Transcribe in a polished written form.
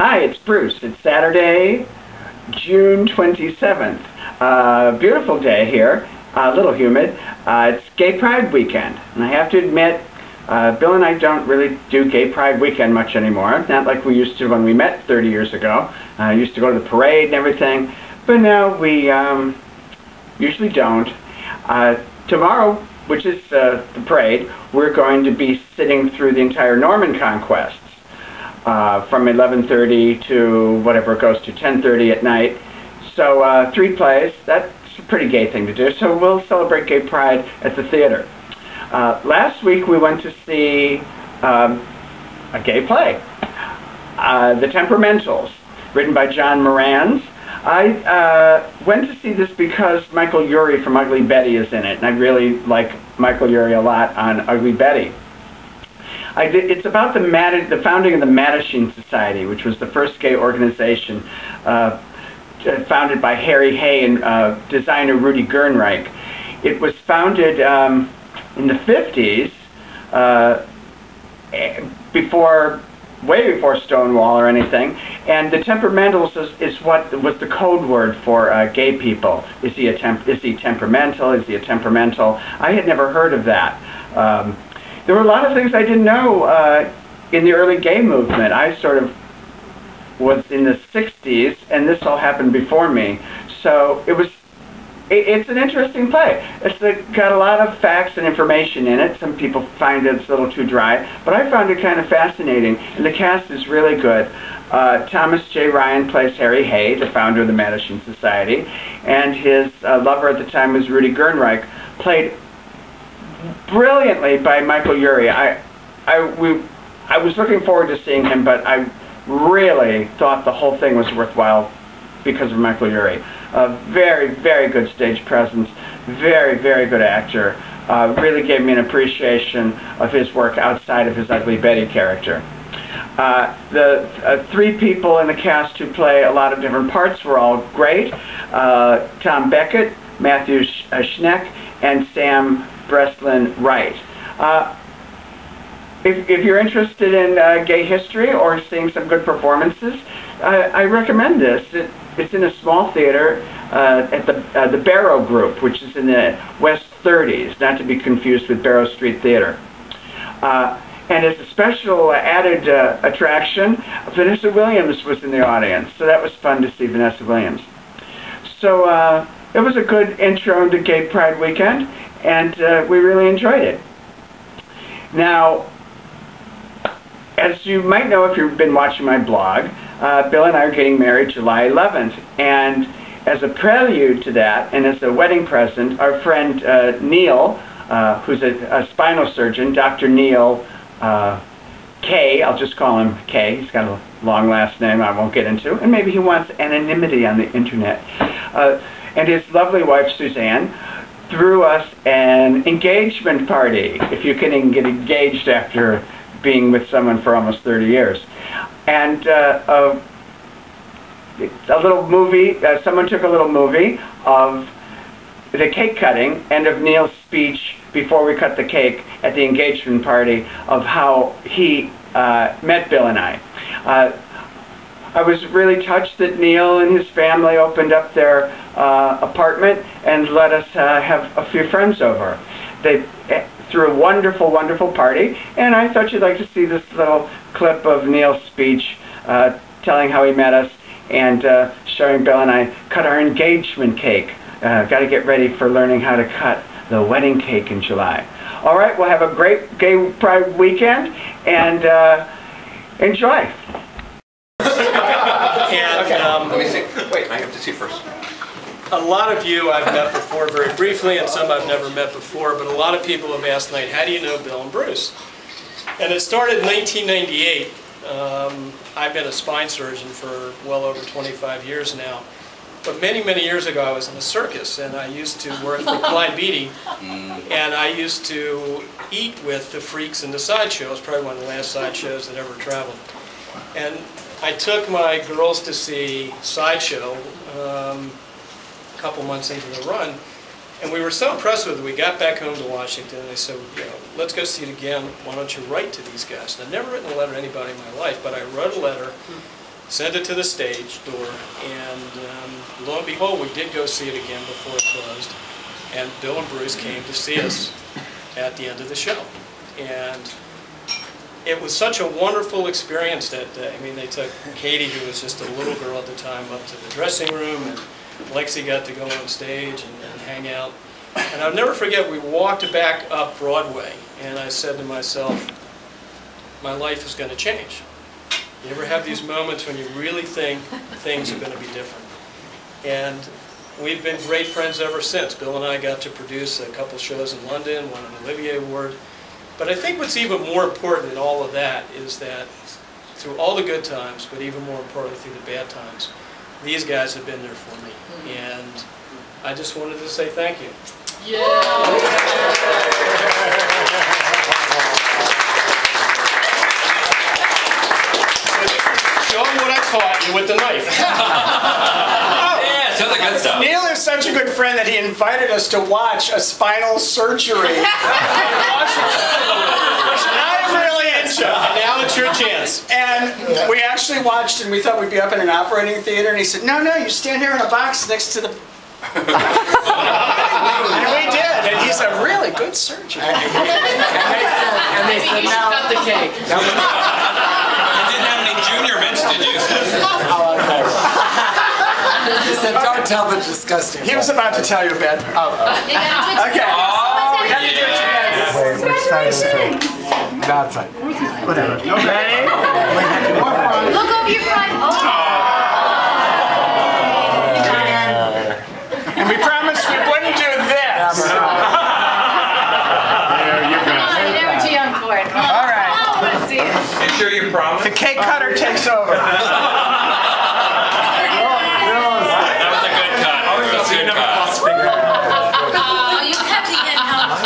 Hi, it's Bruce. It's Saturday, June 27th. Beautiful day here, a little humid. It's Gay Pride weekend, and I have to admit, Bill and I don't really do Gay Pride weekend much anymore. Not like we used to when we met 30 years ago. I used to go to the parade and everything, but now we usually don't. Tomorrow, which is the parade, we're going to be sitting through the entire Norman conquests from 11:30 to whatever it goes to 10:30 at night. So 3 plays. That's a pretty gay thing to do. So we'll celebrate Gay Pride at the theater. Last week we went to see a gay play, The Temperamentals, written by John Morans. I went to see this because Michael Urie from Ugly Betty is in it, and I really like Michael Urie a lot on Ugly Betty. It's about the founding of the Mattachine Society, which was the first gay organization founded by Harry Hay and designer Rudy Gernreich. It was founded in the 50s, way before Stonewall or anything, and the Temperamentals is what was the code word for gay people. Is he temperamental? Is he a temperamental? I had never heard of that. There were a lot of things I didn't know in the early gay movement. I sort of was in the 60s, and this all happened before me. So it's an interesting play. It's got a lot of facts and information in it. Some people find it's a little too dry, but I found it kind of fascinating. And the cast is really good. Thomas J. Ryan plays Harry Hay, the founder of the Mattachine Society, and his lover at the time was Rudy Gernreich, played brilliantly by Michael Urie. I was looking forward to seeing him, but I really thought the whole thing was worthwhile because of Michael Urie. A very, very good stage presence, very, very good actor. Really gave me an appreciation of his work outside of his Ugly Betty character. The 3 people in the cast who play a lot of different parts were all great. Tom Beckett, Matthew Schneck, and Sam Breslin Wright. If you're interested in gay history or seeing some good performances, I recommend this. It's in a small theater at the Barrow Group, which is in the West 30s, not to be confused with Barrow Street Theater. And as a special added attraction, Vanessa Williams was in the audience, so that was fun to see Vanessa Williams. So it was a good intro to Gay Pride weekend, and we really enjoyed it. Now, as you might know if you've been watching my blog, Bill and I are getting married July 11th, and as a prelude to that, and as a wedding present, our friend Neil, who's a spinal surgeon, Dr. Neil K, I'll just call him K, he's got a long last name I won't get into, and maybe he wants anonymity on the internet, and his lovely wife Suzanne threw us an engagement party, if you can get engaged after being with someone for almost 30 years. And a little movie, someone took a little movie of the cake cutting and of Neil's speech before we cut the cake at the engagement party of how he met Bill and I. I was really touched that Neil and his family opened up their apartment and let us have a few friends over. They threw a wonderful, wonderful party, and I thought you'd like to see this little clip of Neil's speech telling how he met us and showing Bill and I cut our engagement cake. Got to get ready for learning how to cut the wedding cake in July. All right, we'll have a great Gay Pride weekend, and enjoy. Let me see. Wait, I have to see first. A lot of you I've met before very briefly, and some I've never met before, but a lot of people have asked tonight, how do you know Bill and Bruce? And it started in 1998. I've been a spine surgeon for well over 25 years now. But many, many years ago I was in a circus, and I used to work for Klein Beatty, and I used to eat with the freaks in the sideshow. It was probably one of the last sideshows that ever traveled. And I took my girls to see Sideshow a couple months into the run, and we were so impressed with it. We got back home to Washington, and they said, let's go see it again. Why don't you write to these guys? And I'd never written a letter to anybody in my life, but I wrote a letter sent it to the stage door, and lo and behold, we did go see it again before it closed, and Bill and Bruce came to see us at the end of the show. And it was such a wonderful experience that day. I mean, they took Katie, who was just a little girl at the time, up to the dressing room, and Lexi got to go on stage and hang out. And I'll never forget, we walked back up Broadway, and I said to myself, my life is going to change. You ever have these moments when you really think things are going to be different? And we've been great friends ever since. Bill and I got to produce a couple shows in London, won an Olivier Award. But I think what's even more important in all of that is that through all the good times, but even more importantly through the bad times, these guys have been there for me. And I just wanted to say thank you. Yeah. Show them what I taught you with the knife. Yeah, show the good stuff. Neil is such a good friend that he invited us to watch a spinal surgery. I'm really into. Now it's your chance. And we actually watched, and we thought we'd be up in an operating theater, and he said, no, you stand here in a box next to the... And we did, and he's a really good surgeon. And they said, now cut the cake. You didn't have any junior mints, did you? He said, don't tell the disgusting. He was about to tell you a bad part. Okay. Oh, We have to do it together. Wait, which side is it? That side. Whatever. Ready? Look over your front. And we promised we wouldn't do this. Come on, you're never too young for it. All right. I want to see it. You sure you promised? The cake cutter takes over. That was a good cut. That was a good cut. Oh, you have to get help.